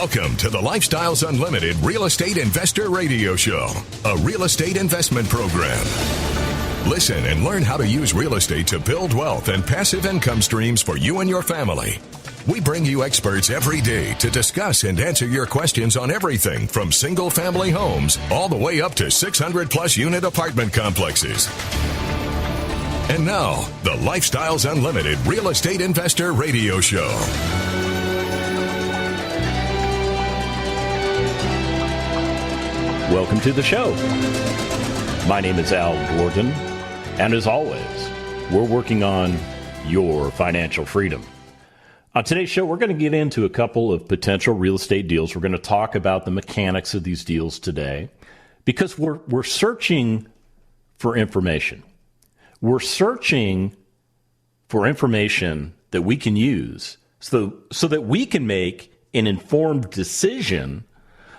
Welcome to the Lifestyles Unlimited Real Estate Investor Radio Show, a real estate investment program. Listen and learn how to use real estate to build wealth and passive income streams for you and your family. We bring you experts every day to discuss and answer your questions on everything from single-family homes all the way up to 600-plus unit apartment complexes. And now, the Lifestyles Unlimited Real Estate Investor Radio Show. Welcome to the show. My name is Al Gordon, and as always, we're working on your financial freedom. On today's show, we're going to get into a couple of potential real estate deals. We're going to talk about the mechanics of these deals today because we're searching for information. We're searching for information that we can use so that we can make an informed decision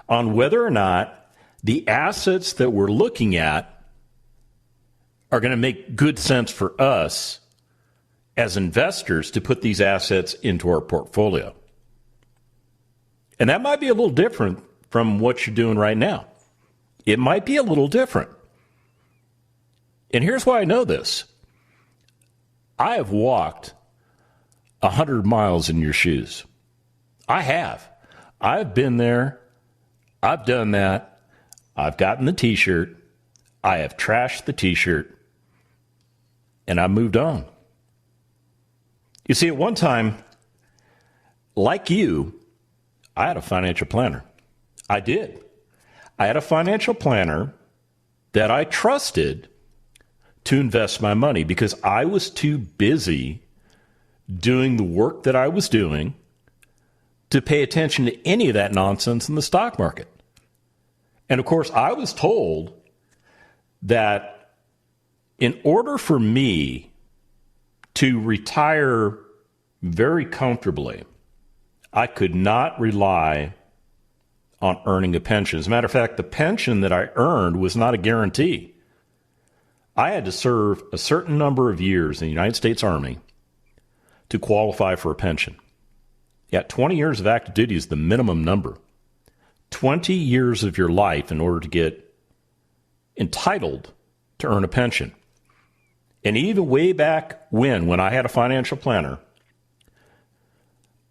on whether or not the assets that we're looking at are going to make good sense for us as investors to put these assets into our portfolio. And that might be a little different from what you're doing right now. It might be a little different. And here's why I know this. I have walked 100 miles in your shoes. I have. I've been there. I've done that. I've gotten the T-shirt, I have trashed the T-shirt, and I moved on. You see, at one time, like you, I had a financial planner. I did. I had a financial planner that I trusted to invest my money because I was too busy doing the work that I was doing to pay attention to any of that nonsense in the stock market. And, of course, I was told that in order for me to retire very comfortably, I could not rely on earning a pension. As a matter of fact, the pension that I earned was not a guarantee. I had to serve a certain number of years in the United States Army to qualify for a pension. Yeah, 20 years of active duty is the minimum number. 20 years of your life in order to get entitled to earn a pension. And even way back when I had a financial planner,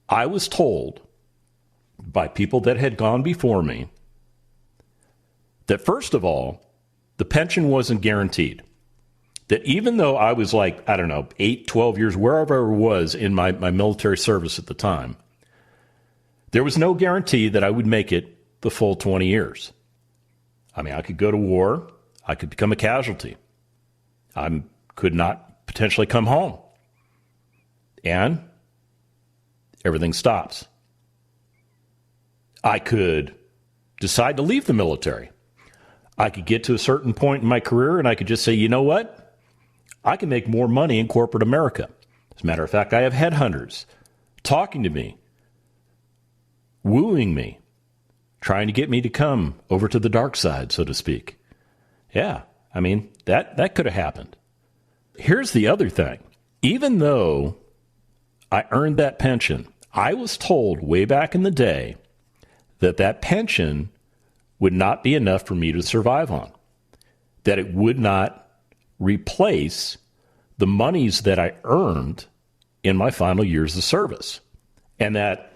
I was told by people that had gone before me that, first of all, the pension wasn't guaranteed. That even though I was 8, 12 years, wherever I was in my military service at the time, there was no guarantee that I would make it the full 20 years. I mean, I could go to war. I could become a casualty. I could not potentially come home. And everything stops. I could decide to leave the military. I could get to a certain point in my career and I could just say, you know what? I can make more money in corporate America. As a matter of fact, I have headhunters talking to me, wooing me, trying to get me to come over to the dark side, so to speak. Yeah, I mean, that could have happened. Here's the other thing. Even though I earned that pension, I was told way back in the day that pension would not be enough for me to survive on, that it would not replace the monies that I earned in my final years of service, and that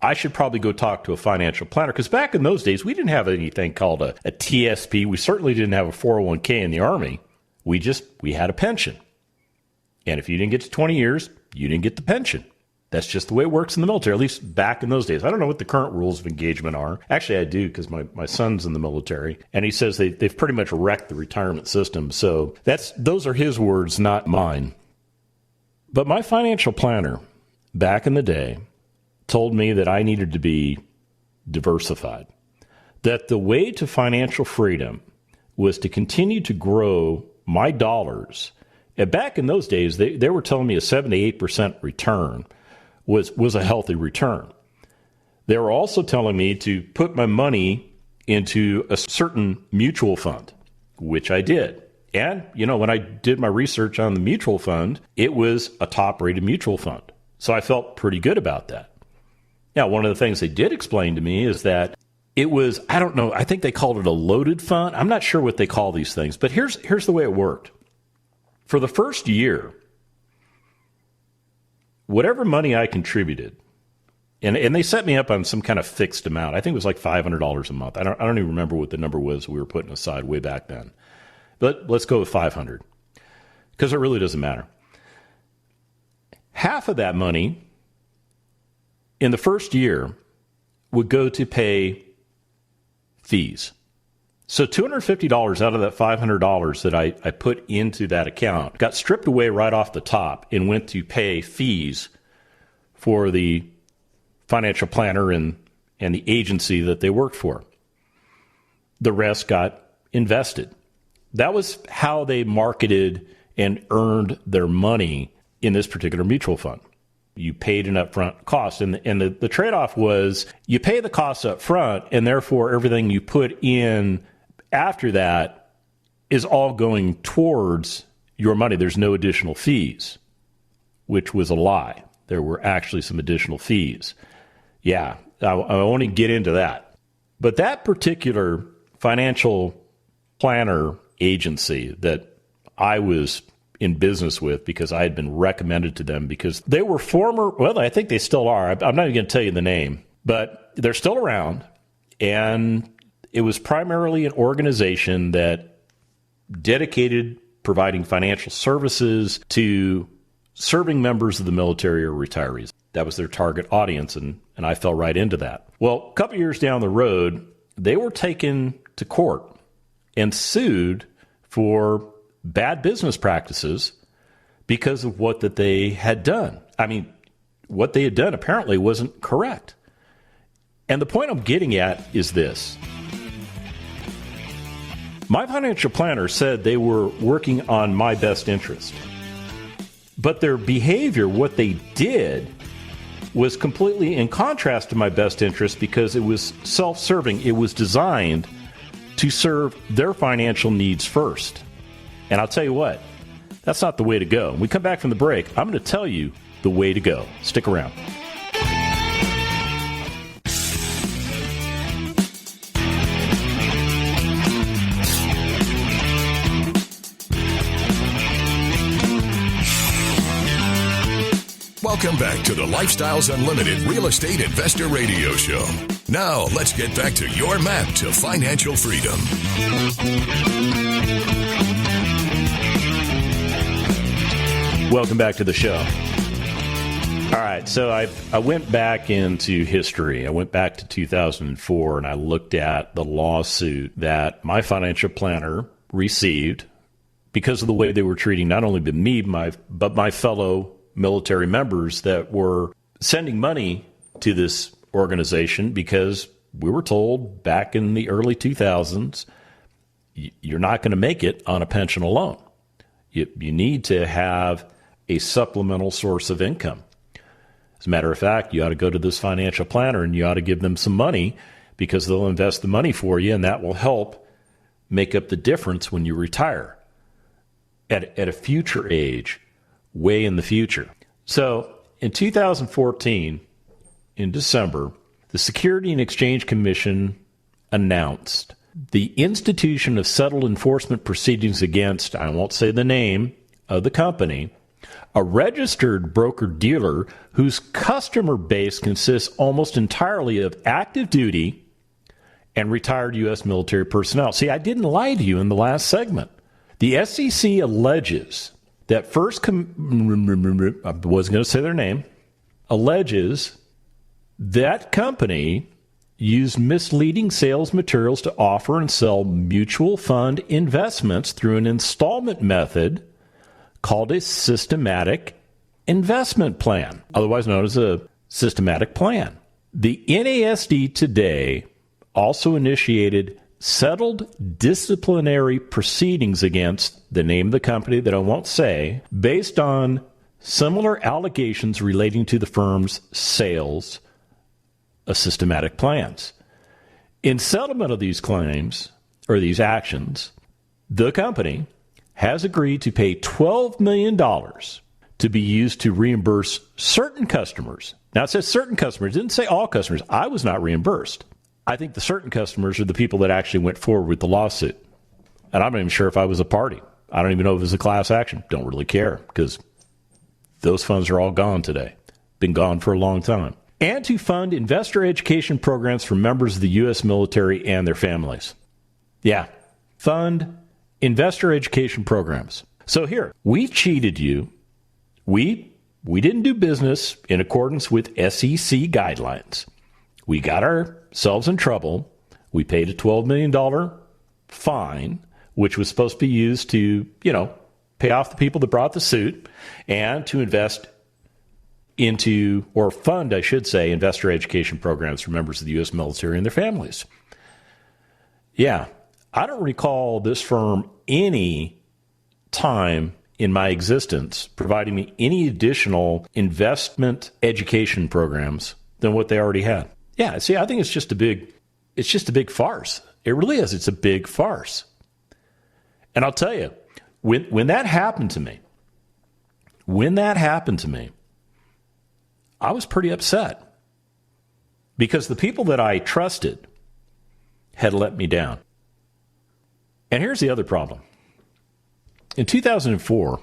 I should probably go talk to a financial planner, because back in those days, we didn't have anything called a TSP. We certainly didn't have a 401k in the Army. We had a pension. And if you didn't get to 20 years, you didn't get the pension. That's just the way it works in the military, at least back in those days. I don't know what the current rules of engagement are. Actually, I do, because my son's in the military, and he says they've pretty much wrecked the retirement system. So those are his words, not mine. But my financial planner back in the day told me that I needed to be diversified, that the way to financial freedom was to continue to grow my dollars. And back in those days, they were telling me a 7 to 8% return was a healthy return. They were also telling me to put my money into a certain mutual fund, which I did. And, when I did my research on the mutual fund, it was a top-rated mutual fund. So I felt pretty good about that. Now, one of the things they did explain to me is that it was, I don't know, I think they called it a loaded fund. I'm not sure what they call these things, but here's the way it worked. For the first year, whatever money I contributed, and they set me up on some kind of fixed amount. I think it was like $500 a month. I don't even remember what the number was we were putting aside way back then. But let's go with $500 because it really doesn't matter. Half of that money in the first year would go to pay fees. So $250 out of that $500 that I put into that account got stripped away right off the top and went to pay fees for the financial planner and the agency that they worked for. The rest got invested. That was how they marketed and earned their money in this particular mutual fund. You paid an upfront cost. And the trade-off was you pay the cost up front, and therefore everything you put in after that is all going towards your money. There's no additional fees, which was a lie. There were actually some additional fees. Yeah, I want to get into that. But that particular financial planner agency that I was in business with because I had been recommended to them because they were I think they still are. I'm not even going to tell you the name, but they're still around. And it was primarily an organization that dedicated providing financial services to serving members of the military or retirees. That was their target audience, and I fell right into that. Well, a couple years down the road, they were taken to court and sued for bad business practices because of what that they had done. I mean, what they had done apparently wasn't correct. And the point I'm getting at is this. My financial planner said they were working on my best interest. But their behavior, what they did, was completely in contrast to my best interest because it was self-serving. It was designed to serve their financial needs first. And I'll tell you what, that's not the way to go. When we come back from the break, I'm going to tell you the way to go. Stick around. Welcome back to the Lifestyles Unlimited Real Estate Investor Radio Show. Now, let's get back to your map to financial freedom. Welcome back to the show. All right, so I went back into history. I went back to 2004, and I looked at the lawsuit that my financial planner received because of the way they were treating not only me, but my fellow military members that were sending money to this organization because we were told back in the early 2000s, you're not going to make it on a pension alone. You need to have a supplemental source of income. As a matter of fact, you ought to go to this financial planner and you ought to give them some money because they'll invest the money for you, and that will help make up the difference when you retire at a future age, way in the future. So in 2014, in December, the Security and Exchange Commission announced the institution of settled enforcement proceedings against, I won't say the name of the company, a registered broker-dealer whose customer base consists almost entirely of active duty and retired U.S. military personnel. See, I didn't lie to you in the last segment. The SEC alleges that I wasn't going to say their name, alleges that company used misleading sales materials to offer and sell mutual fund investments through an installment method called a systematic investment plan, otherwise known as a systematic plan. The NASD today also initiated settled disciplinary proceedings against the name of the company that I won't say, based on similar allegations relating to the firm's sales of systematic plans. In settlement of these claims, or these actions, the company has agreed to pay $12 million to be used to reimburse certain customers Now, it says certain customers. It didn't say all customers. I was not reimbursed. I think the certain customers are the people that actually went forward with the lawsuit. And I'm not even sure if I was a party. I don't even know if it was a class action. Don't really care because those funds are all gone today. Been gone for a long time. And to fund investor education programs for members of the U.S. military and their families. Yeah, fund investor education programs. So here, we cheated you. We didn't do business in accordance with SEC guidelines. We got ourselves in trouble. We paid a $12 million fine, which was supposed to be used to, pay off the people that brought the suit and to invest into, or fund, I should say, investor education programs for members of the U.S. military and their families. Yeah, I don't recall this firm any time in my existence providing me any additional investment education programs than what they already had. Yeah, see, I think it's just a big farce. It really is. It's a big farce. And I'll tell you, when that happened to me, I was pretty upset because the people that I trusted had let me down. And here's the other problem. In 2004,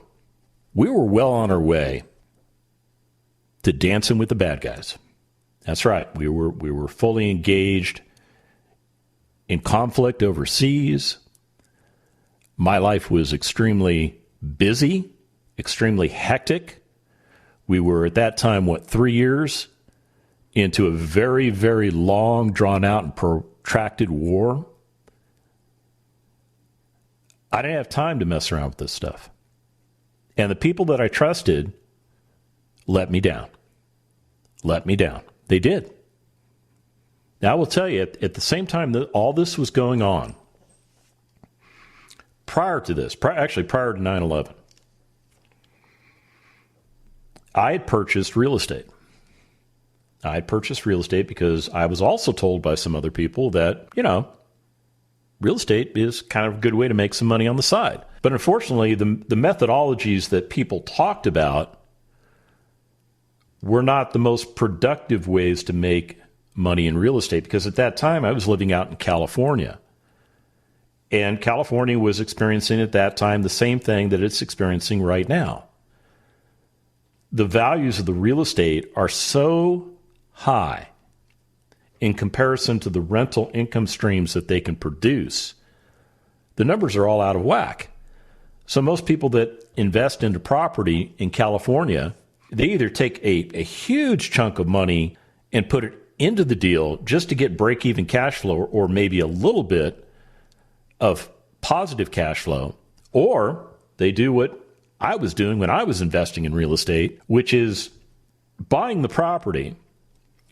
we were well on our way to dancing with the bad guys. That's right. We were fully engaged in conflict overseas. My life was extremely busy, extremely hectic. We were at that time, 3 years into a very, very long, drawn-out, and protracted war. I didn't have time to mess around with this stuff. And the people that I trusted let me down. They did. Now, I will tell you, at the same time that all this was going on, prior to this, prior to 9/11, I had purchased real estate. I had purchased real estate because I was also told by some other people that, real estate is kind of a good way to make some money on the side. But unfortunately, the methodologies that people talked about were not the most productive ways to make money in real estate, because at that time I was living out in California. And California was experiencing at that time the same thing that it's experiencing right now. The values of the real estate are so high in comparison to the rental income streams that they can produce. The numbers are all out of whack. So most people that invest into property in California, they either take a huge chunk of money and put it into the deal just to get break-even cash flow or maybe a little bit of positive cash flow, or they do what I was doing when I was investing in real estate, which is buying the property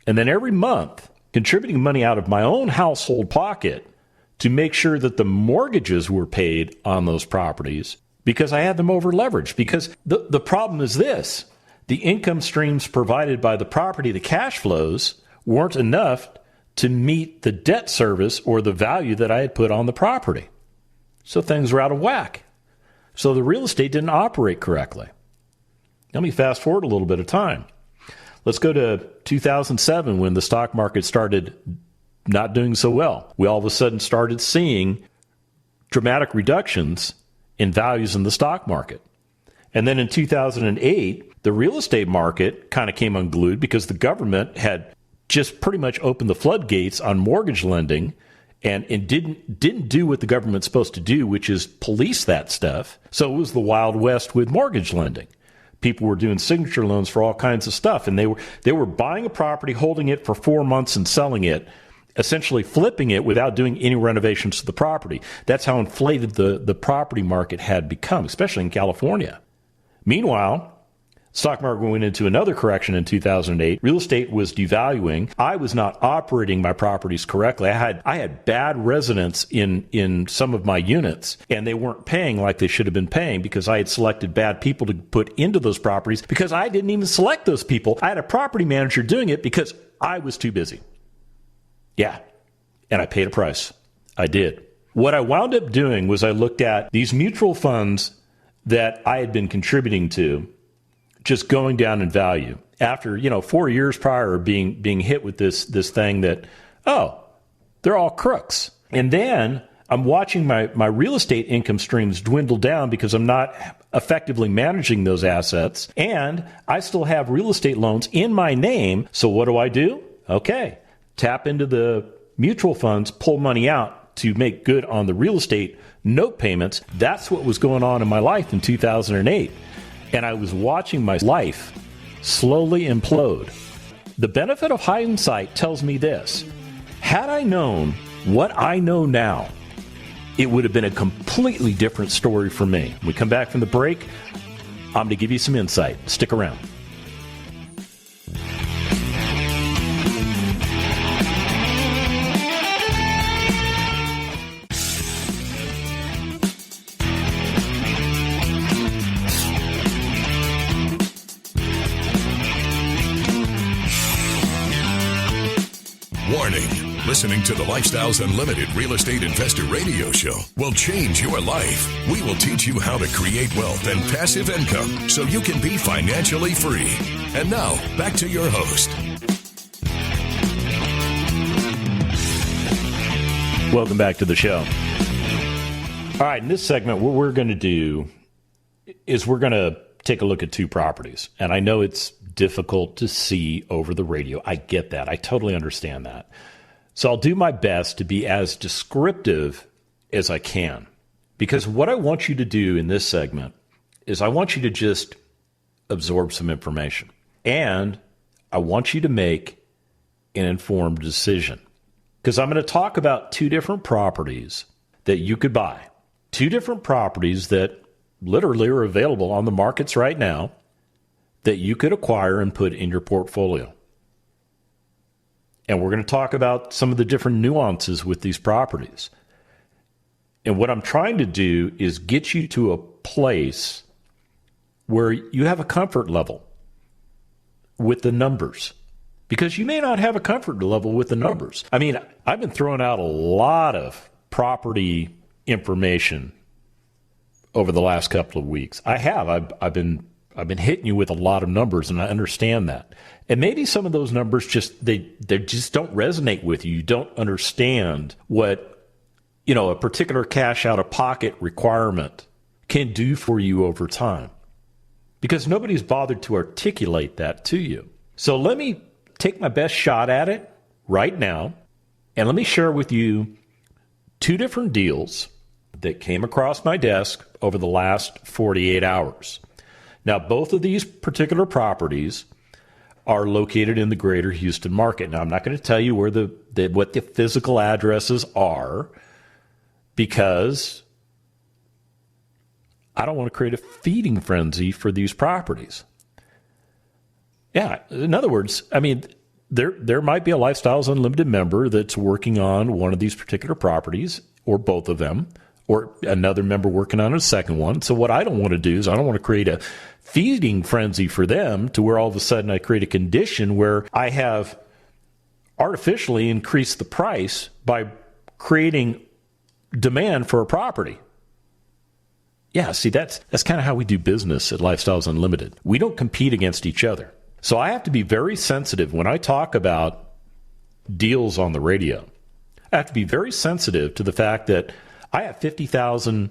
and then every month contributing money out of my own household pocket to make sure that the mortgages were paid on those properties because I had them over leveraged. Because the problem is this: the income streams provided by the property, the cash flows, weren't enough to meet the debt service or the value that I had put on the property. So things were out of whack. So the real estate didn't operate correctly. Let me fast forward a little bit of time. Let's go to 2007 when the stock market started not doing so well. We all of a sudden started seeing dramatic reductions in values in the stock market. And then in 2008, the real estate market kind of came unglued because the government had just pretty much opened the floodgates on mortgage lending and didn't do what the government's supposed to do, which is police that stuff. So it was the Wild West with mortgage lending. People were doing signature loans for all kinds of stuff, and they were buying a property, holding it for 4 months and selling it, essentially flipping it without doing any renovations to the property. That's how inflated the property market had become, especially in California. Meanwhile, stock market went into another correction in 2008. Real estate was devaluing. I was not operating my properties correctly. I had bad residents in some of my units, and they weren't paying like they should have been paying because I had selected bad people to put into those properties because I didn't even select those people. I had a property manager doing it because I was too busy. Yeah, and I paid a price. I did. What I wound up doing was I looked at these mutual funds that I had been contributing to, just going down in value. after, 4 years prior being hit with this thing that, oh, they're all crooks. And then I'm watching my real estate income streams dwindle down because I'm not effectively managing those assets. And I still have real estate loans in my name. So what do? Okay, tap into the mutual funds, pull money out to make good on the real estate note payments. That's what was going on in my life in 2008. And I was watching my life slowly implode. The benefit of hindsight tells me this. Had I known what I know now, it would have been a completely different story for me. When we come back from the break, I'm going to give you some insight. Stick around. Warning. Listening to the Lifestyles Unlimited Real Estate Investor Radio Show will change your life. We will teach you how to create wealth and passive income so you can be financially free. And now, back to your host. Welcome back to the show. All right, in this segment, what we're going to do is we're going to take a look at two properties. And I know it's difficult to see over the radio. I get that. I totally understand that. So I'll do my best to be as descriptive as I can, because what I want you to do in this segment is I want you to just absorb some information, and I want you to make an informed decision, because I'm going to talk about two different properties that you could buy, two different properties that literally are available on the markets right now that you could acquire and put in your portfolio. And we're going to talk about some of the different nuances with these properties. And what I'm trying to do is get you to a place where you have a comfort level with the numbers, because you may not have a comfort level with the numbers. I mean, I've been throwing out a lot of property information over the last couple of weeks. I have. I've been hitting you with a lot of numbers, and I understand that. And maybe some of those numbers they just don't resonate with you. You don't understand what, a particular cash out of pocket requirement can do for you over time, because nobody's bothered to articulate that to you. So let me take my best shot at it right now, and let me share with you two different deals that came across my desk over the last 48 hours. Now, both of these particular properties are located in the greater Houston market. Now, I'm not going to tell you where what the physical addresses are, because I don't want to create a feeding frenzy for these properties. Yeah, in other words, I mean, there might be a Lifestyles Unlimited member that's working on one of these particular properties, or both of them, or another member working on a second one. So what I don't want to do is I don't want to create a feeding frenzy for them to where all of a sudden I create a condition where I have artificially increased the price by creating demand for a property. Yeah, see, that's kind of how we do business at Lifestyles Unlimited. We don't compete against each other. So I have to be very sensitive when I talk about deals on the radio. I have to be very sensitive to the fact that I have 50,000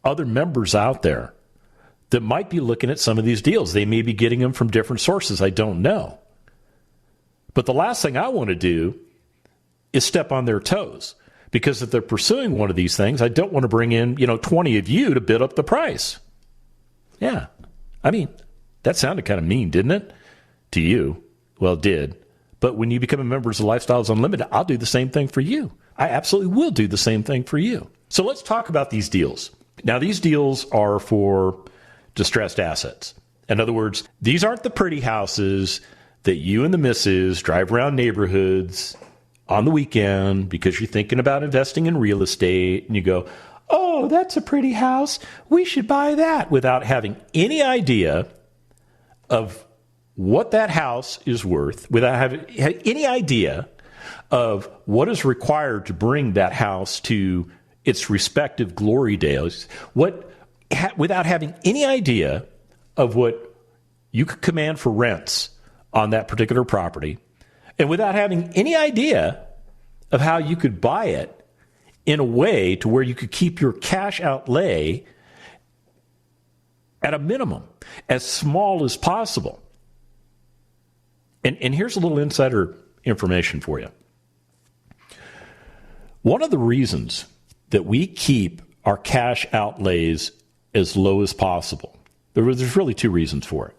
other members out there that might be looking at some of these deals. They may be getting them from different sources. I don't know. But the last thing I want to do is step on their toes, because if they're pursuing one of these things, I don't want to bring in, 20 of you to bid up the price. Yeah. I mean, that sounded kind of mean, didn't it? To you. Well, it did. But when you become a member of Lifestyles Unlimited, I'll do the same thing for you. I absolutely will do the same thing for you. So let's talk about these deals. Now, these deals are for distressed assets. In other words, these aren't the pretty houses that you and the missus drive around neighborhoods on the weekend because you're thinking about investing in real estate, and you go, oh, that's a pretty house, we should buy that, without having any idea of what that house is worth, without having any idea of what is required to bring that house to its respective glory days, without having any idea of what you could command for rents on that particular property, and without having any idea of how you could buy it in a way to where you could keep your cash outlay at a minimum, as small as possible. And here's a little insider information for you. One of the reasons that we keep our cash outlays as low as possible, there's really two reasons for it.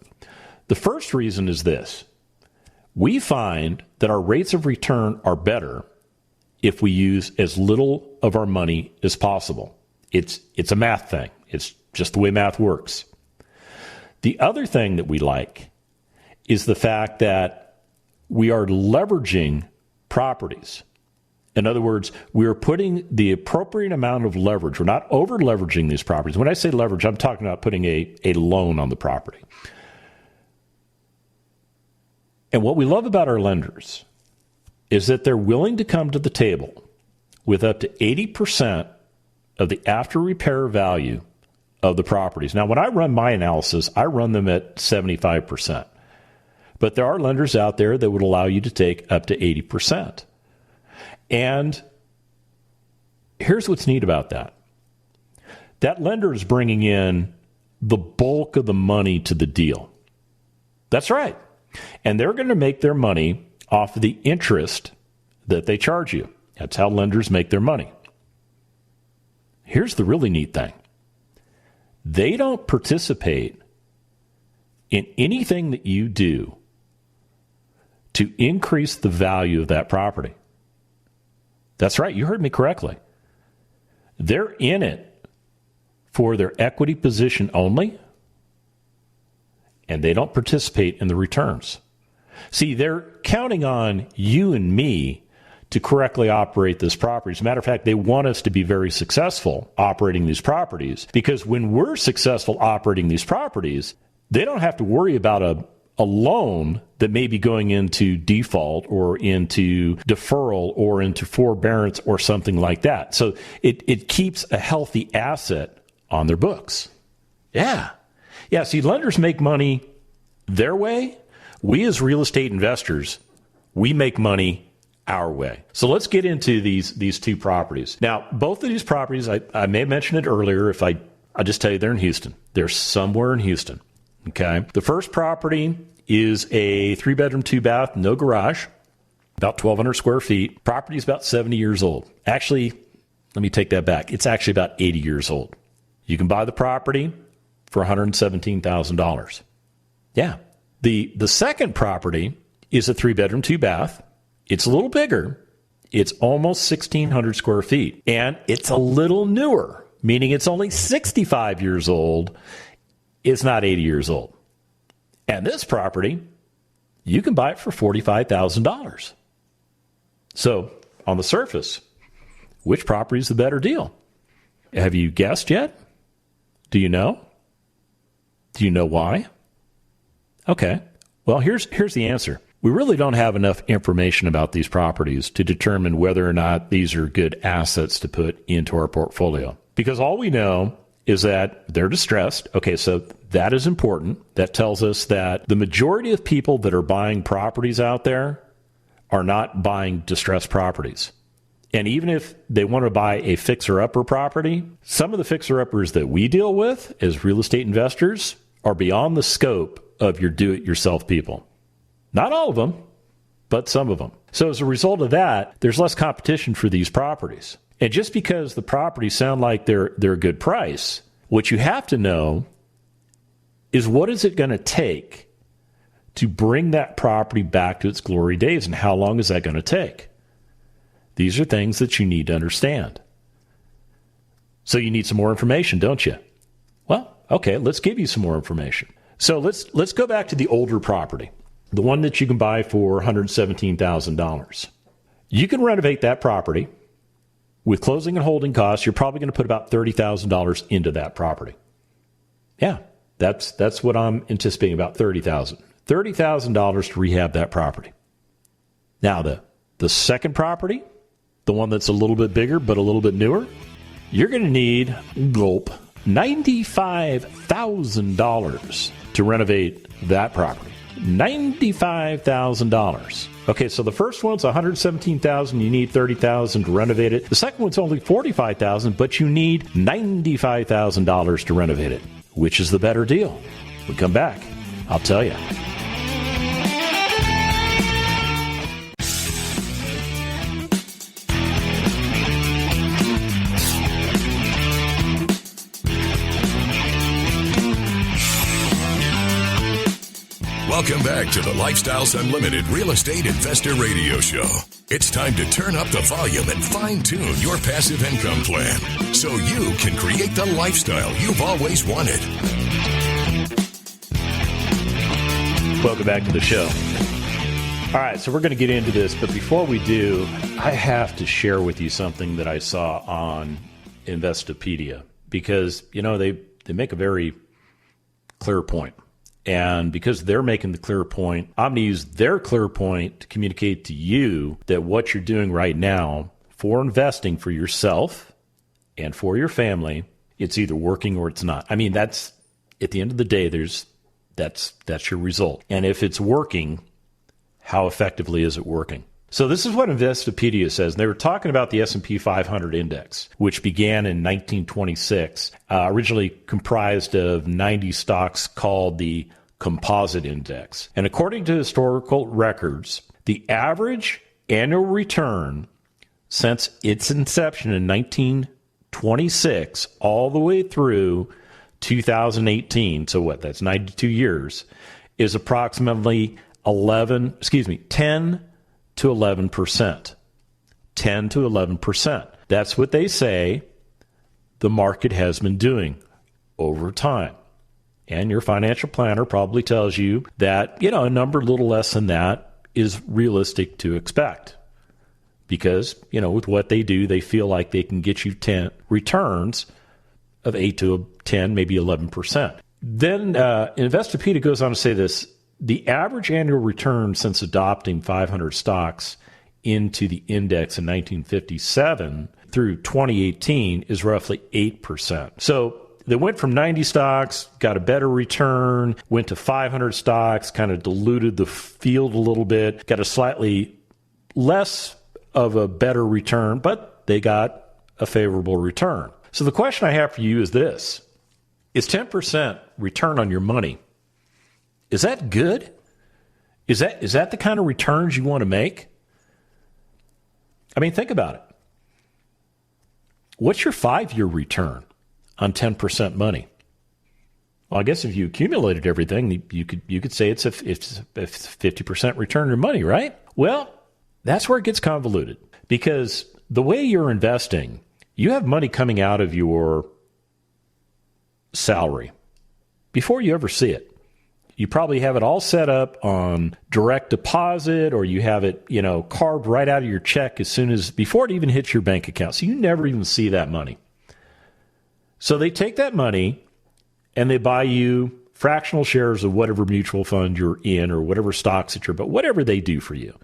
The first reason is this. We find that our rates of return are better if we use as little of our money as possible. It's a math thing. It's just the way math works. The other thing that we like is the fact that we are leveraging properties. In other words, we are putting the appropriate amount of leverage. We're not over leveraging these properties. When I say leverage, I'm talking about putting a loan on the property. And what we love about our lenders is that they're willing to come to the table with up to 80% of the after repair value of the properties. Now, when I run my analysis, I run them at 75%. But there are lenders out there that would allow you to take up to 80%. And here's what's neat about that. That lender is bringing in the bulk of the money to the deal. That's right. And they're going to make their money off of the interest that they charge you. That's how lenders make their money. Here's the really neat thing. They don't participate in anything that you do to increase the value of that property. That's right. You heard me correctly. They're in it for their equity position only, and they don't participate in the returns. See, they're counting on you and me to correctly operate this property. As a matter of fact, they want us to be very successful operating these properties, because when we're successful operating these properties, they don't have to worry about a loan that may be going into default or into deferral or into forbearance or something like that. So it keeps a healthy asset on their books. Yeah. See, lenders make money their way. We as real estate investors, we make money our way. So let's get into these two properties. Now, both of these properties, I may have mentioned it earlier. If I just tell you they're in Houston. They're somewhere in Houston. Okay. The first property is a 3-bedroom, 2-bath, no garage, about 1,200 square feet. Property is about 70 years old. Actually, let me take that back. It's actually about 80 years old. You can buy the property for $117,000. Yeah. The second property is a 3-bedroom, 2-bath. It's a little bigger. It's almost 1,600 square feet. And it's a little newer, meaning it's only 65 years old. It's not 80 years old. And this property, you can buy it for $45,000. So, on the surface, which property is the better deal? Have you guessed yet? Do you know? Do you know why? Okay. Well, here's the answer. We really don't have enough information about these properties to determine whether or not these are good assets to put into our portfolio. Because all we know is that they're distressed. Okay, so that is important. That tells us that the majority of people that are buying properties out there are not buying distressed properties. And even if they want to buy a fixer-upper property, some of the fixer-uppers that we deal with as real estate investors are beyond the scope of your do-it-yourself people. Not all of them, but some of them. So as a result of that, there's less competition for these properties. And just because the properties sound like they're a good price, what you have to know is what is it going to take to bring that property back to its glory days, and how long is that going to take? These are things that you need to understand. So you need some more information, don't you? Well, okay, let's give you some more information. So let's go back to the older property, the one that you can buy for $117,000. You can renovate that property. With closing and holding costs, you're probably going to put about $30,000 into that property. Yeah, that's what I'm anticipating, about $30,000. $30,000 to rehab that property. Now, the second property, the one that's a little bit bigger but a little bit newer, you're going to need $95,000 to renovate that property. $95,000. Okay, so the first one's $117,000. You need $30,000 to renovate it. The second one's only $45,000, but you need $95,000 to renovate it. Which is the better deal? We come back, I'll tell you. Welcome back to the Lifestyles Unlimited Real Estate Investor Radio Show. It's time to turn up the volume and fine-tune your passive income plan so you can create the lifestyle you've always wanted. Welcome back to the show. All right, so we're going to get into this, but before we do, I have to share with you something that I saw on Investopedia because, you know, they make a very clear point. And because they're making the clear point, I'm going to use their clear point to communicate to you that what you're doing right now for investing for yourself and for your family, it's either working or it's not. I mean, that's at the end of the day, that's your result. And if it's working, how effectively is it working? So this is what Investopedia says. They were talking about the S&P 500 index, which began in 1926, originally comprised of 90 stocks called the composite index. And according to historical records, the average annual return since its inception in 1926 all the way through 2018, so what, that's 92 years, is approximately 10 to 11%. 10 to 11%. That's what they say the market has been doing over time. And your financial planner probably tells you that, you know, a number a little less than that is realistic to expect. Because, you know, with what they do, they feel like they can get you 10 returns of 8 to 10, maybe 11%. Then Investopedia goes on to say this. The average annual return since adopting 500 stocks into the index in 1957 through 2018 is roughly 8%. So they went from 90 stocks, got a better return, went to 500 stocks, kind of diluted the field a little bit, got a slightly less of a better return, but they got a favorable return. So the question I have for you is this. Is 10% return on your money, is that good? Is that the kind of returns you want to make? I mean, think about it. What's your 5-year return on 10% money? Well, I guess if you accumulated everything, you could say it's a 50% return on your money, right? Well, that's where it gets convoluted because the way you're investing, you have money coming out of your salary before you ever see it. You probably have it all set up on direct deposit, or you have it, you know, carved right out of your check before it even hits your bank account. So you never even see that money. So they take that money and they buy you fractional shares of whatever mutual fund you're in or whatever stocks that but whatever they do for you.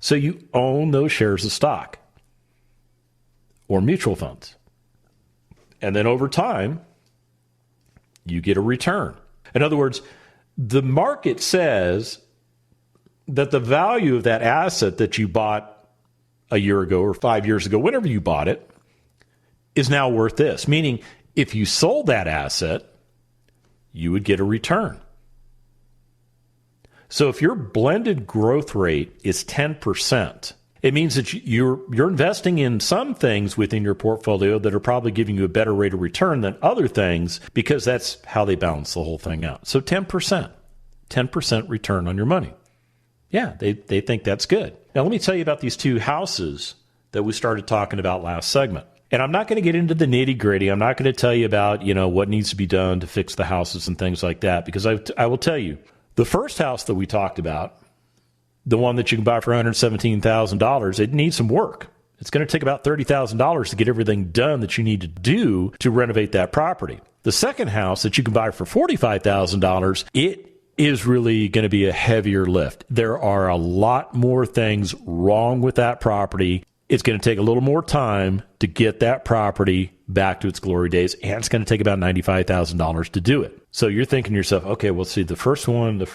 So you own those shares of stock or mutual funds. And then over time, you get a return. In other words, the market says that the value of that asset that you bought a year ago or 5 years ago, whenever you bought it, is now worth this. Meaning, if you sold that asset, you would get a return. So if your blended growth rate is 10%, it means that you're investing in some things within your portfolio that are probably giving you a better rate of return than other things because that's how they balance the whole thing out. So 10% return on your money. Yeah, they think that's good. Now, let me tell you about these two houses that we started talking about last segment. And I'm not going to get into the nitty gritty. I'm not going to tell you about, you know, what needs to be done to fix the houses and things like that, because I will tell you, the first house that we talked about, the one that you can buy for $117,000, it needs some work. It's going to take about $30,000 to get everything done that you need to do to renovate that property. The second house that you can buy for $45,000, it is really going to be a heavier lift. There are a lot more things wrong with that property. It's going to take a little more time to get that property back to its glory days, and it's going to take about $95,000 to do it. So you're thinking to yourself, okay, well, see, the first one was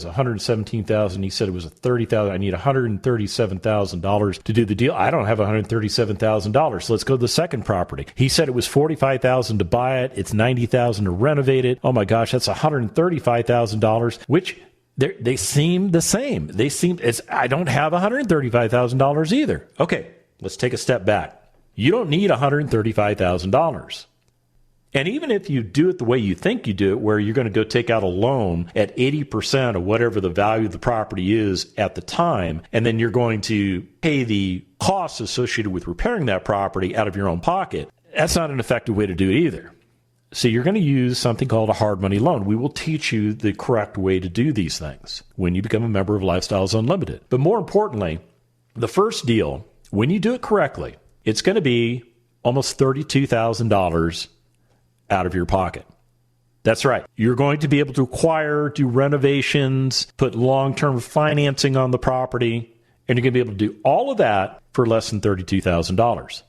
$117,000. He said it was $30,000. I need $137,000 to do the deal. I don't have $137,000. So let's go to the second property. He said it was $45,000 to buy it. It's $90,000 to renovate it. Oh my gosh, that's $135,000, which they seem the same. I don't have $135,000 either. Okay, let's take a step back. You don't need $135,000. And even if you do it the way you think you do it, where you're going to go take out a loan at 80% of whatever the value of the property is at the time, and then you're going to pay the costs associated with repairing that property out of your own pocket, that's not an effective way to do it either. So you're going to use something called a hard money loan. We will teach you the correct way to do these things when you become a member of Lifestyles Unlimited. But more importantly, the first deal, when you do it correctly, it's going to be almost $32,000 out of your pocket. That's right. You're going to be able to acquire, do renovations, put long-term financing on the property, and you're going to be able to do all of that for less than $32,000.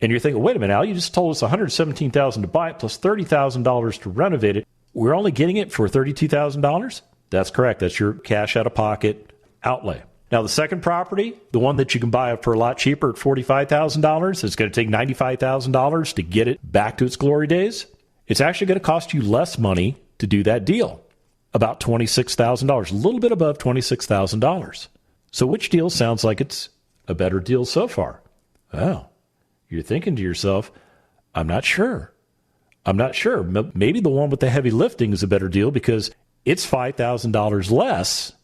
And you're thinking, wait a minute, Al, you just told us $117,000 to buy it plus $30,000 to renovate it. We're only getting it for $32,000? That's correct. That's your cash out of pocket outlay. Now, the second property, the one that you can buy for a lot cheaper at $45,000, it's going to take $95,000 to get it back to its glory days. It's actually going to cost you less money to do that deal, about $26,000, a little bit above $26,000. So which deal sounds like it's a better deal so far? Oh, you're thinking to yourself, I'm not sure. Maybe the one with the heavy lifting is a better deal because it's $5,000 less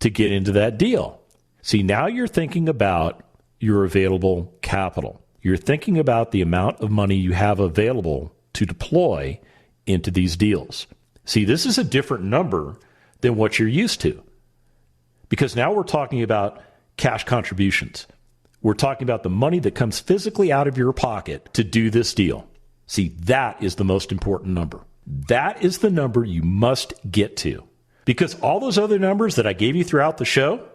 to get into that deal. See, now you're thinking about your available capital. You're thinking about the amount of money you have available to deploy into these deals. See, this is a different number than what you're used to because now we're talking about cash contributions. We're talking about the money that comes physically out of your pocket to do this deal. See, that is the most important number. That is the number you must get to. Because all those other numbers that I gave you throughout the show,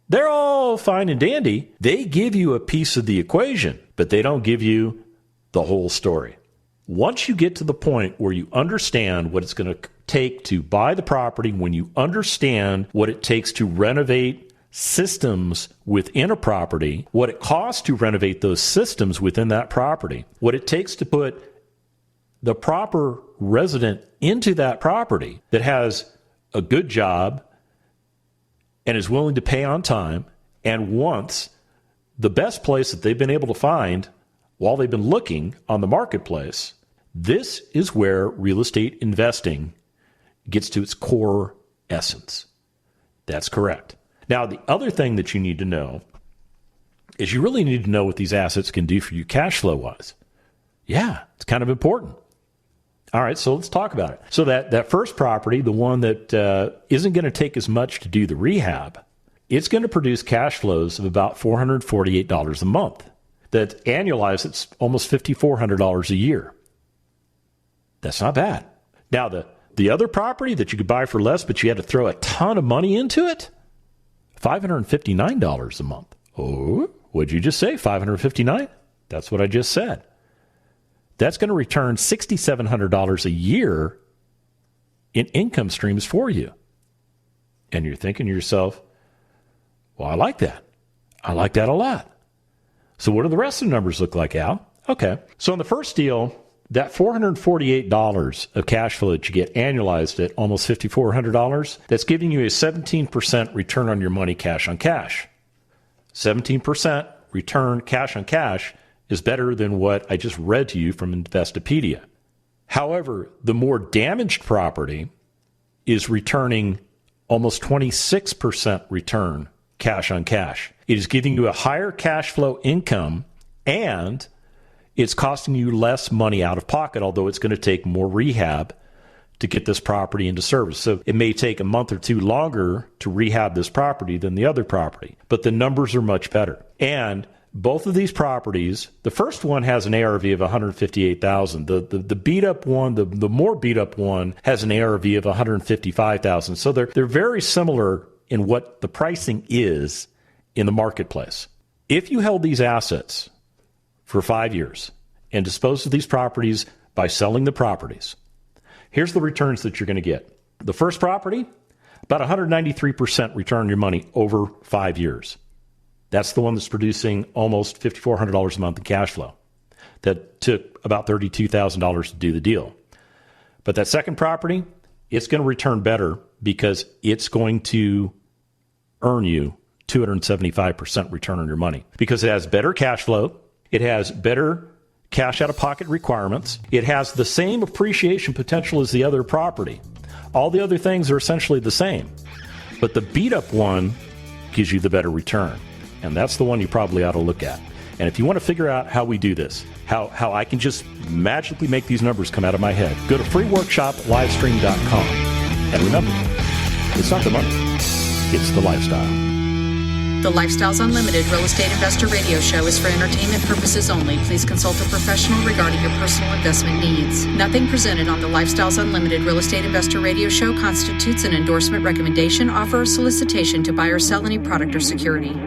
they're all fine and dandy. They give you a piece of the equation, but they don't give you the whole story. Once you get to the point where you understand what it's going to take to buy the property, when you understand what it takes to renovate systems within a property, what it costs to renovate those systems within that property, what it takes to put the proper resident into that property that has a good job and is willing to pay on time and wants the best place that they've been able to find while they've been looking on the marketplace, this is where real estate investing gets to its core essence. That's correct. Now, the other thing that you need to know is you really need to know what these assets can do for you cash flow wise. Yeah, it's kind of important. All right, so let's talk about it. So that first property, the one that isn't going to take as much to do the rehab, it's going to produce cash flows of about $448 a month. That annualized, it's almost $5,400 a year. That's not bad. Now, the other property that you could buy for less, but you had to throw a ton of money into it, $559 a month. Oh, what'd you just say? $559? That's what I just said. That's going to return $6,700 a year in income streams for you. And you're thinking to yourself, well, I like that. I like that a lot. So what do the rest of the numbers look like, Al? Okay. So in the first deal, that $448 of cash flow that you get annualized at almost $5,400, that's giving you a 17% return on your money cash on cash. 17% return cash on cash is better than what I just read to you from Investopedia. However, the more damaged property is returning almost 26% return cash on cash. It is giving you a higher cash flow income and it's costing you less money out of pocket, although it's going to take more rehab to get this property into service. So it may take a month or two longer to rehab this property than the other property, but the numbers are much better. And both of these properties, the first one has an ARV of $158,000. The beat up one, the more beat up one has an ARV of $155,000. So they're very similar in what the pricing is in the marketplace. If you held these assets for 5 years and disposed of these properties by selling the properties, here's the returns that you're going to get. The first property, about 193% return on your money over 5 years. That's the one that's producing almost $5,400 a month in cash flow. That took about $32,000 to do the deal. But that second property, it's going to return better because it's going to earn you 275% return on your money because it has better cash flow. It has better cash out-of-pocket requirements. It has the same appreciation potential as the other property. All the other things are essentially the same. But the beat-up one gives you the better return. And that's the one you probably ought to look at. And if you want to figure out how we do this, how I can just magically make these numbers come out of my head, go to freeworkshoplivestream.com. And remember, it's not the money, it's the lifestyle. The Lifestyles Unlimited Real Estate Investor Radio Show is for entertainment purposes only. Please consult a professional regarding your personal investment needs. Nothing presented on the Lifestyles Unlimited Real Estate Investor Radio Show constitutes an endorsement, recommendation, offer, or solicitation to buy or sell any product or security.